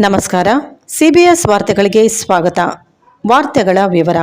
ನಮಸ್ಕಾರ. ಸಿಬಿಎಸ್ ವಾರ್ತೆಗಳಿಗೆ ಸ್ವಾಗತ. ವಾರ್ತೆಗಳ ವಿವರ.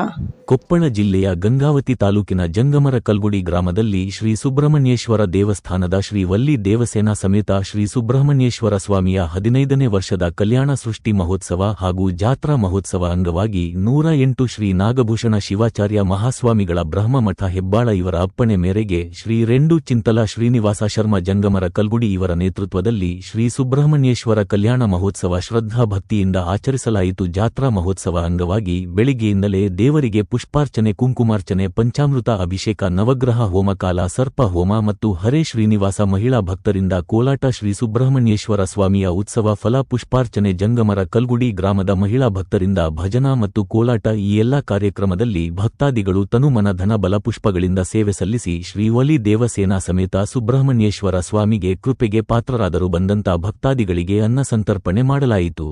ಕೊಪ್ಪಳ ಜಿಲ್ಲೆಯ ಗಂಗಾವತಿ ತಾಲೂಕಿನ ಜಂಗಮರಕಲ್ಗುಡಿ ಗ್ರಾಮದಲ್ಲಿ ಶ್ರೀ ಸುಬ್ರಹ್ಮಣ್ಯೇಶ್ವರ ದೇವಸ್ಥಾನದ ಶ್ರೀ ವಲ್ಲಿ ದೇವಸೇನಾ ಸಮೇತ ಶ್ರೀ ಸುಬ್ರಹ್ಮಣ್ಯೇಶ್ವರ ಸ್ವಾಮಿಯ 15ನೇ ವರ್ಷದ ಕಲ್ಯಾಣ ಸೃಷ್ಟಿ ಮಹೋತ್ಸವ ಹಾಗೂ ಜಾತ್ರಾ ಮಹೋತ್ಸವ ಅಂಗವಾಗಿ 108 ಶ್ರೀ ನಾಗಭೂಷಣ ಶಿವಾಚಾರ್ಯ ಮಹಾಸ್ವಾಮಿಗಳ ಬ್ರಹ್ಮಮಠ ಹೆಬ್ಬಾಳ ಇವರ ಅಪ್ಪಣೆ ಮೇರೆಗೆ ಶ್ರೀ ರೆಂಡು ಚಿಂತಲ ಶ್ರೀನಿವಾಸ ಶರ್ಮ ಜಂಗಮರ ಕಲ್ಗುಡಿ ಇವರ ನೇತೃತ್ವದಲ್ಲಿ ಶ್ರೀ ಸುಬ್ರಹ್ಮಣ್ಯೇಶ್ವರ ಕಲ್ಯಾಣ ಮಹೋತ್ಸವ ಶ್ರದ್ಧಾಭಕ್ತಿಯಿಂದ ಆಚರಿಸಲಾಯಿತು. ಜಾತ್ರಾ ಮಹೋತ್ಸವ ಅಂಗವಾಗಿ ಬೆಳಿಗ್ಗೆಯಿಂದಲೇ ದೇವರಿಗೆ ಪುಷ್ಪಾರ್ಚನೆ, ಕುಂಕುಮಾರ್ಚನೆ, ಪಂಚಾಮೃತ ಅಭಿಷೇಕ, ನವಗ್ರಹ ಹೋಮಕಾಲ, ಸರ್ಪ ಹೋಮ ಮತ್ತು ಹರೇ ಶ್ರೀನಿವಾಸ ಮಹಿಳಾ ಭಕ್ತರಿಂದ ಕೋಲಾಟ, ಶ್ರೀ ಸುಬ್ರಹ್ಮಣ್ಯೇಶ್ವರ ಸ್ವಾಮಿಯ ಉತ್ಸವ, ಫಲ ಪುಷ್ಪಾರ್ಚನೆ, ಜಂಗಮರ ಕಲ್ಗುಡಿ ಗ್ರಾಮದ ಮಹಿಳಾ ಭಕ್ತರಿಂದ ಭಜನಾ ಮತ್ತು ಕೋಲಾಟ. ಈ ಎಲ್ಲಾ ಕಾರ್ಯಕ್ರಮದಲ್ಲಿ ಭಕ್ತಾದಿಗಳು ತನುಮನ ಧನ ಬಲ ಪುಷ್ಪಗಳಿಂದ ಸೇವೆ ಸಲ್ಲಿಸಿ ಶ್ರೀ ವಲಿ ದೇವಸೇನಾ ಸಮೇತ ಸುಬ್ರಹ್ಮಣ್ಯೇಶ್ವರ ಸ್ವಾಮಿಗೆ ಕೃಪೆಗೆ ಪಾತ್ರರಾದರು. ಬಂದಂತ ಭಕ್ತಾದಿಗಳಿಗೆ ಅನ್ನ ಸಂತರ್ಪಣೆ ಮಾಡಲಾಯಿತು.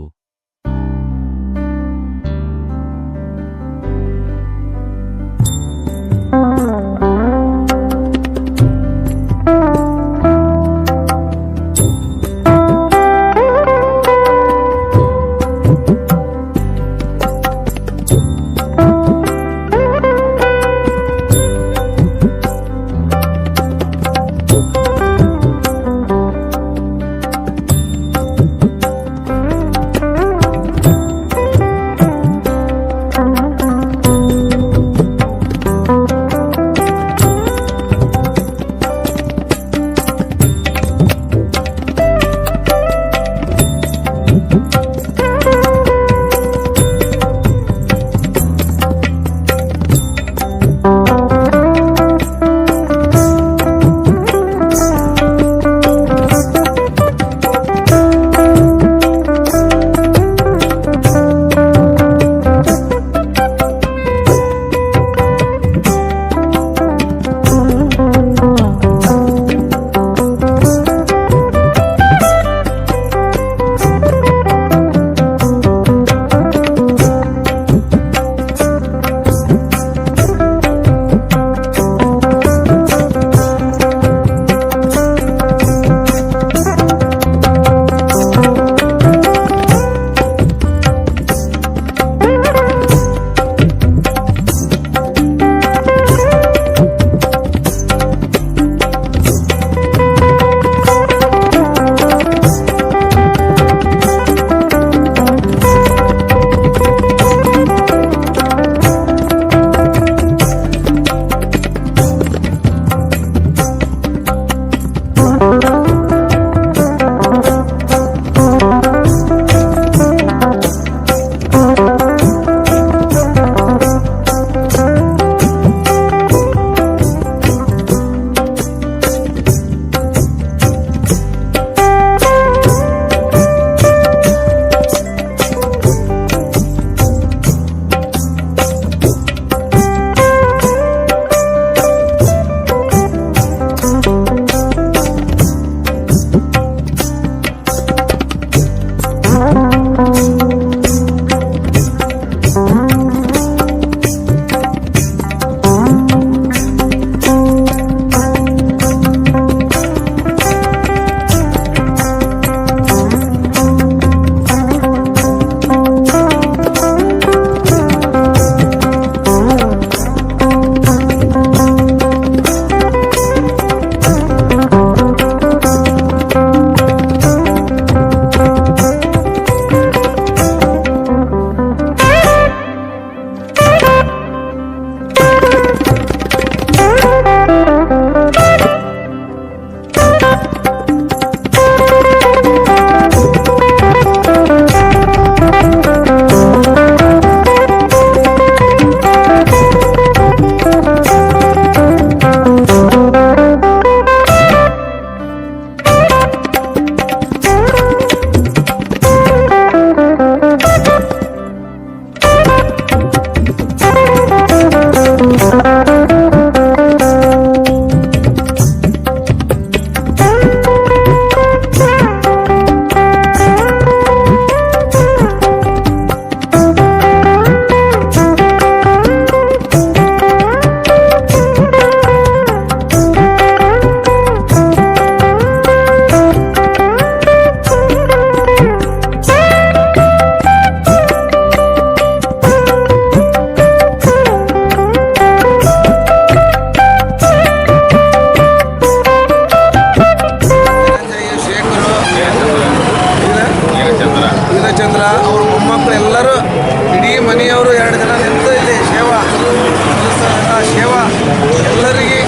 ಎಲ್ಲರಿಗೆ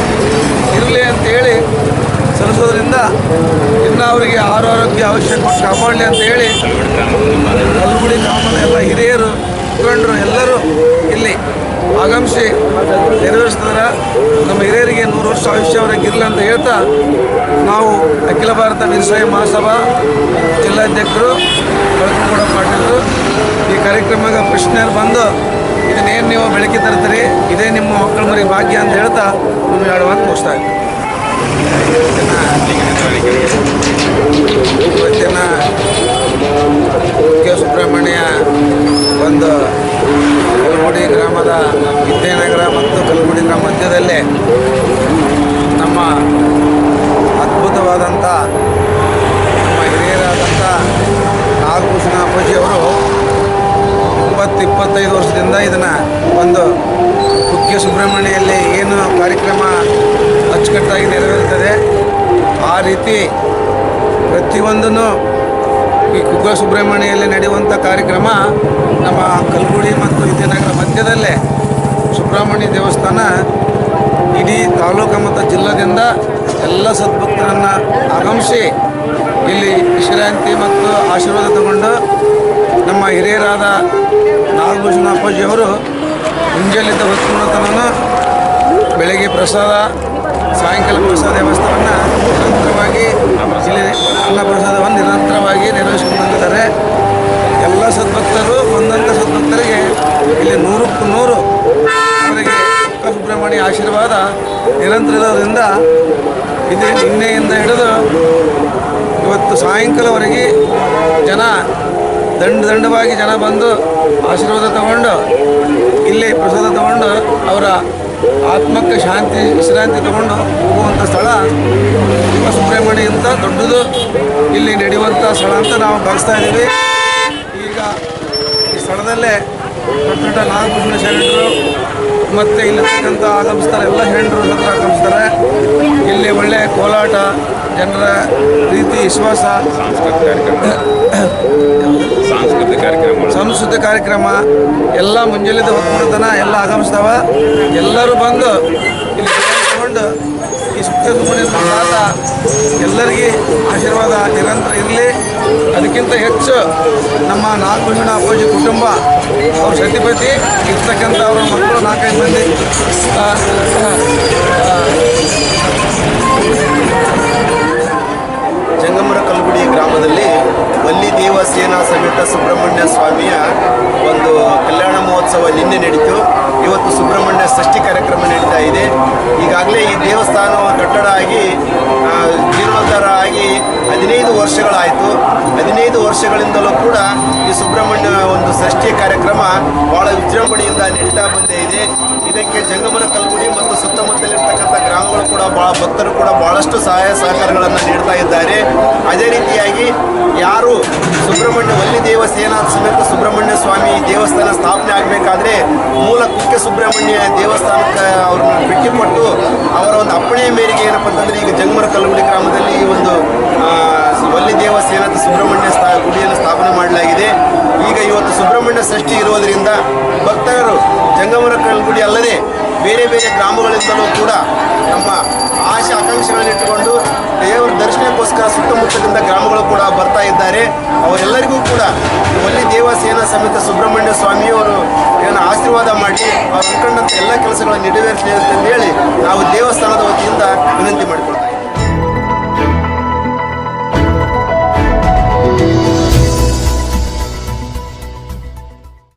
ಇರಲಿ ಅಂತೇಳಿ ಸಲ್ಲಿಸೋದ್ರಿಂದ ಇನ್ನು ಅವರಿಗೆ ಆರೋಗ್ಯ ಅವಶ್ಯಕ ಕಾಪಾಡಲಿ ಅಂತೇಳಿ ಕಲ್ಗುಡಿ ಗ್ರಾಮದ ಎಲ್ಲ ಹಿರಿಯರು ಮುಖಂಡರು ಎಲ್ಲರೂ ಇಲ್ಲಿ ಆಗಮಿಸಿ ನೆರವೇರಿಸ್ತಾರೆ. ನಮ್ಮ ಹಿರಿಯರಿಗೆ 100 ವರ್ಷ ಆಯುಷ್ಯ ಅವರಿಗೆ ಇರಲಿ ಅಂತ ಹೇಳ್ತಾ ನಾವು ಅಖಿಲ ಭಾರತ ವೀರಶೈವ ಮಹಾಸಭಾ ಜಿಲ್ಲಾಧ್ಯಕ್ಷರು ಕಳಕುಗೌಡ ಪಾಟೀಲರು ಈ ಕಾರ್ಯಕ್ರಮಕ್ಕೆ ಪ್ರಶ್ನೆಯರು ಬಂದು ಇದನ್ನೇನು ನೀವು ಬೆಳಕಿ ತರ್ತೀರಿ, ಇದೇ ನಿಮ್ಮ ಮಕ್ಕಳ ಮರಿ ಭಾಗ್ಯ ಅಂತ ಹೇಳ್ತಾ ನಮ್ಮ 2 ಮಾತು ಮುಗಿಸ್ತಾ ಇದ್ದೀವಿ. ಇವತ್ತಿನ ಕೆ ಸುಬ್ರಹ್ಮಣ್ಯ ಒಂದು ಕಲ್ಗುಡಿ ಗ್ರಾಮದ ವಿದ್ಯಾನಗರ ಮತ್ತು ಕಲ್ಗುಡಿ ಗ್ರಾಮ ಮಧ್ಯದಲ್ಲೇ ನಮ್ಮ ಅದ್ಭುತವಾದಂಥ ನಮ್ಮ ಹಿರಿಯರಾದಂಥ ನಾಗಭೂಷಣ ಅಪ್ಪಾಜಿಯವರು 20-25 ವರ್ಷದಿಂದ ಇದನ್ನು ಒಂದು ಕುಕ್ಕೆ ಸುಬ್ರಹ್ಮಣ್ಯಲ್ಲಿ ಏನು ಕಾರ್ಯಕ್ರಮ ಅಚ್ಚುಕಟ್ಟಾಗಿ ನೆರವೇರುತ್ತದೆ ಆ ರೀತಿ ಪ್ರತಿಯೊಂದನ್ನು ಈ ಕುಕ್ಕೆ ಸುಬ್ರಹ್ಮಣ್ಯಲ್ಲಿ ನಡೆಯುವಂಥ ಕಾರ್ಯಕ್ರಮ ನಮ್ಮ ಕಲ್ಗುಡಿ ಮತ್ತು ವಿದ್ಯಾನಗರ ಮಧ್ಯದಲ್ಲೇ ಸುಬ್ರಹ್ಮಣ್ಯ ದೇವಸ್ಥಾನ ಇಡೀ ತಾಲೂಕು ಮತ್ತು ಜಿಲ್ಲಾದಿಂದ ಎಲ್ಲ ಸದ್ಭಕ್ತರನ್ನು ಆಗಮಿಸಿ ಇಲ್ಲಿ ವಿಶ್ರಾಂತಿ ಮತ್ತು ಆಶೀರ್ವಾದ ತಗೊಂಡು ನಮ್ಮ ಹಿರಿಯರಾದ ನಾಗಭೂಷಣ ಅಪ್ಪಾಜಿಯವರು ಮುಂಜಾನೆಯಿಂದ ಹೊತ್ತು ಬೆಳಗ್ಗೆ ಪ್ರಸಾದ, ಸಾಯಂಕಾಲ ಪ್ರಸಾದ ವ್ಯವಸ್ಥೆಯನ್ನು ನಿರಂತರವಾಗಿ ಇಲ್ಲಿ ಅನ್ನ ಪ್ರಸಾದವನ್ನು ನಿರಂತರವಾಗಿ ನೆರವೇರಿಸಿಕೊಂಡಿದ್ದಾರೆ. ಎಲ್ಲ ಸದ್ಭಕ್ತರು ಬಂದಂಥ ಸದ್ಭಕ್ತರಿಗೆ ಇಲ್ಲಿ 100ಕ್ಕೂ 100 ಅವರಿಗೆ ಸುಬ್ರಹ್ಮಣ್ಯ ಆಶೀರ್ವಾದ ನಿರಂತರ ಇರೋದ್ರಿಂದ ಇದು ನಿನ್ನೆಯಿಂದ ಹಿಡಿದು ಇವತ್ತು ಸಾಯಂಕಾಲವರೆಗೆ ಜನ ದಂಡವಾಗಿ ಜನ ಬಂದು ಆಶೀರ್ವಾದ ತಗೊಂಡು ಇಲ್ಲಿ ಪ್ರಸಾದ ತಗೊಂಡು ಅವರ ಆತ್ಮಕ್ಕೆ ಶಾಂತಿ ವಿಶ್ರಾಂತಿ ತಗೊಂಡು ಹೋಗುವಂಥ ಸ್ಥಳ ಸುಬ್ರಹ್ಮಣ್ಯ ಅಂತ ದೊಡ್ಡದು ಇಲ್ಲಿ ನಡೆಯುವಂಥ ಸ್ಥಳ ಅಂತ ನಾವು ಭಾವಿಸ್ತಾ ಇದ್ದೀವಿ. ಈಗ ಈ ಸ್ಥಳದಲ್ಲೇ ದೊಡ್ಡ ದೊಡ್ಡ ನಾಗಭೂಷಣ ಶರಣರು ಮತ್ತು ಇಲ್ಲಿರ್ತಕ್ಕಂಥ ಆಗಮಿಸ್ತಾರೆ, ಎಲ್ಲ ಶರಣರು ಹತ್ರ ಆಗಮಿಸ್ತಾರೆ. ಇಲ್ಲಿ ಒಳ್ಳೆಯ ಕೋಲಾಟ, ಜನರ ಪ್ರೀತಿ ವಿಶ್ವಾಸ, ಸಾಂಸ್ಕೃತಿಕ ಕಾರ್ಯಕ್ರಮ ಎಲ್ಲ ಮುಂಜಾನೆದ ಹೊತ್ಕೊಂಡತನ ಎಲ್ಲ ಆಗಮಿಸ್ತಾವ. ಎಲ್ಲರೂ ಬಂದು ಇಲ್ಲಿ ತಗೊಂಡು ಈ ಸುಬ್ರಹ್ಮಣ್ಯ ಪ್ರಸಾದ ಎಲ್ಲರಿಗೆ ಆಶೀರ್ವಾದ ನಿರಂತರ ಇರಲಿ. ಅದಕ್ಕಿಂತ ಹೆಚ್ಚು ನಮ್ಮ ನಾಗಭೂಷಣ ಅಪ್ಪಾಜಿ ಕುಟುಂಬ, ಅವ್ರ ಸತಿಪತಿ ಇರ್ತಕ್ಕಂಥ ಅವರ ಮಕ್ಕಳು 4-5 ಮಂದಿ ಜಂಗಮರ ಕಲ್ಗುಡಿ ಗ್ರಾಮದಲ್ಲಿ ವಲ್ಲಿ ದೇವಸೇನಾ ಸಮೇತ ಸುಬ್ರಹ್ಮಣ್ಯ ಸ್ವಾಮಿಯ ಒಂದು ಕಲ್ಯಾಣ ಮಹೋತ್ಸವ ನಿನ್ನೆ ನಡೀತು. ಇವತ್ತು ಸುಬ್ರಹ್ಮಣ್ಯ ಷಷ್ಠಿ ಕಾರ್ಯಕ್ರಮ ನಡೀತಾ ಇದೆ. ಈಗಾಗಲೇ ಈ ದೇವಸ್ಥಾನ ಕಟ್ಟಡ ಆಗಿ ಜೀರ್ಣೋದ್ಧಾರ ಆಗಿ 15 ವರ್ಷಗಳಾಯಿತು. 15 ವರ್ಷಗಳಿಂದಲೂ ಕೂಡ ಈ ಸುಬ್ರಹ್ಮಣ್ಯ ಒಂದು ಷಷ್ಠಿ ಕಾರ್ಯಕ್ರಮ ಭಾಳ ವಿಜೃಂಭಣೆಯಿಂದ ನಡೀತಾ ಬಂದೇ ಇದೆ. ಇದಕ್ಕೆ ಜಂಗಮರ ಕಲ್ಗುಡಿ ಮತ್ತು ಸುತ್ತಮುತ್ತಲಿರ್ತಕ್ಕಂಥ ಗ್ರಾಮಗಳು ಕೂಡ ಭಕ್ತರು ಕೂಡ ಭಾಳಷ್ಟು ಸಹಾಯ ಸಹಕಾರಗಳನ್ನು ನೀಡ್ತಾ ಇದ್ದಾರೆ. ಅದೇ ರೀತಿಯಾಗಿ ಯಾರು ಸುಬ್ರಹ್ಮಣ್ಯ ವಲ್ಲಿ ದೇವಸೇನಾ ಸಮೇತ ಸುಬ್ರಹ್ಮಣ್ಯ ಸ್ವಾಮಿ ದೇವಸ್ಥಾನ ಸ್ಥಾಪನೆ ಆಗಬೇಕಾದ್ರೆ ಮೂಲ ಕುಕ್ಕೆ ಸುಬ್ರಹ್ಮಣ್ಯ ದೇವಸ್ಥಾನಕ್ಕೆ ಅವ್ರನ್ನ ಭೇಟಿಕೊಟ್ಟು ಅವರ ಒಂದು ಅಪ್ಪಣೆಯ ಮೇರೆಗೆ ಏನಪ್ಪ ಅಂತಂದರೆ ಈಗ ಜಂಗಮರ ಕಲ್ಗುಡಿ ಗ್ರಾಮದಲ್ಲಿ ಈ ಒಂದು ವಲ್ಲಿ ದೇವಸೇನಾ ಸುಬ್ರಹ್ಮಣ್ಯ ಗುಡಿಯನ್ನು ಸ್ಥಾಪನೆ ಮಾಡಲಾಗಿದೆ. ಈಗ ಇವತ್ತು ಸುಬ್ರಹ್ಮಣ್ಯ ಷಷ್ಠಿ ಇರೋದರಿಂದ ಭಕ್ತರು ಜಂಗಮರ ಕಲ್ಗುಡಿ ಅಲ್ಲದೆ ಬೇರೆ ಬೇರೆ ಗ್ರಾಮಗಳಿಂದಲೂ ಕೂಡ ನಮ್ಮ ಆಶೆ ಆಕಾಂಕ್ಷೆಗಳನ್ನು ಇಟ್ಟುಕೊಂಡು ದೇವರ ದರ್ಶನಕ್ಕೋಸ್ಕರ ಸುತ್ತಮುತ್ತಲಿಂದ ಗ್ರಾಮಗಳು ಕೂಡ ಬರ್ತಾ ಇದ್ದಾರೆ. ಅವರೆಲ್ಲರಿಗೂ ಕೂಡ ವಲ್ಲಿ ದೇವಸೇನಾ ಸಮೇತ ಸುಬ್ರಹ್ಮಣ್ಯ ಸ್ವಾಮಿಯವರು ಏನು ಆಶೀರ್ವಾದ ಮಾಡಿ ಅವ್ರು ಅನ್ಕೊಂಡಂಥ ಎಲ್ಲ ಕೆಲಸಗಳನ್ನು ನೆರವೇರಿಸಲಿ ಅಂತಂದೇಳಿ ನಾವು ದೇವಸ್ಥಾನದ